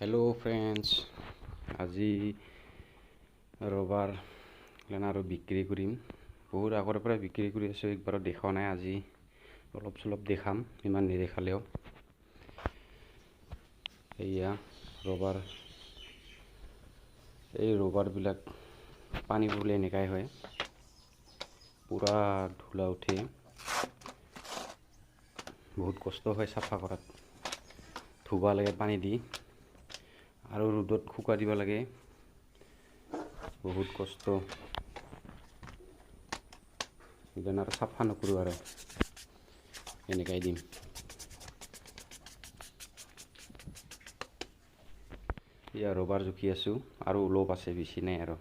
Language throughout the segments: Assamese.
हेलो फ्रेंड्स আজি ৰবাৰ লেনা আৰু বিক্ৰী কৰিম বহুত আগৰ পৰা বিক্ৰী কৰি আছো একবাৰ দেখাও নাই আজি অলপ চলপ দেখাম ইমান নেদেখালেও এয়া ৰবাৰ এই ৰবাৰ বিলাক পানী পৰলে এনেকাই হয় পুৰা ধুলা উঠে বহুত কষ্ট হয় সাফা কৰাত ধুবা লাগে পানী দি আৰু ৰ'দত শুকা দিব লাগে বহুত কষ্ট ইদান আৰু সাফা নকৰো আৰু এনেকাই দিম ইয়া ৰবাৰ জুখি আছো আৰু লোপ আছে বেছি নাই আৰু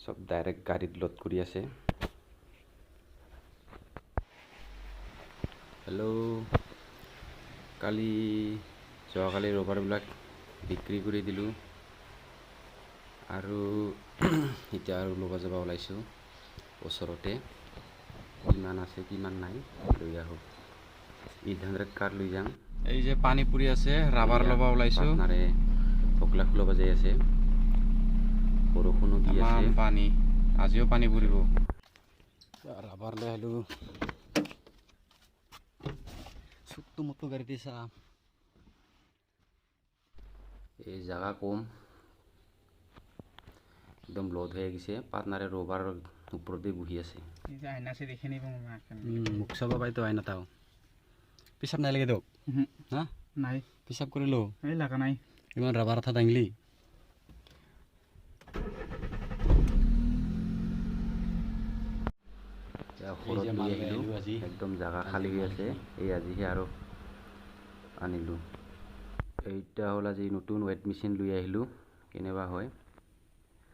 সব ডাইৰেক্ট গাড়ীত লোড কৰি আছে হেল্ল' কালি যোৱাকালি ৰবাৰ বিলাক বিক্ৰী কৰি দিলো আৰু এতিয়া আৰু লবা যাবা ওলাইছো ওচৰতে কিমান আছে কিমান নাই লৈ আহো 800 কাৰ লৈ যাম এই যে পানী পুৰি আছে ৰাবাৰ লবা ওলাইছো নাৰে ফকলা ফুলা বাজাই আছে বৰষুণো দি আছে পানী আজিও পানী পুৰিব ৰাবাৰ লৈ আহিলো ছোট্ট মোটো গাড়ী দিছা এই জায়গা কম একদম লোড হয়ে গেছে পার্টনারে রোবার উপরতে বহি আছে এই যে আয়না সে দেখে নিব মুখ সব ভাই তো আয়না তাও পিসাব নাই লাগে দক হ্যাঁ নাই পিসাব করিলো এই লাগা নাই ইমান রাবার থা দাংলি একদম জায়গা খালি হয়ে আছে এই আজিহে আৰু আনিলো এইটা হল আজি নতুন ওয়েট মেশিন লৈ আহিলো কেনেবা হয়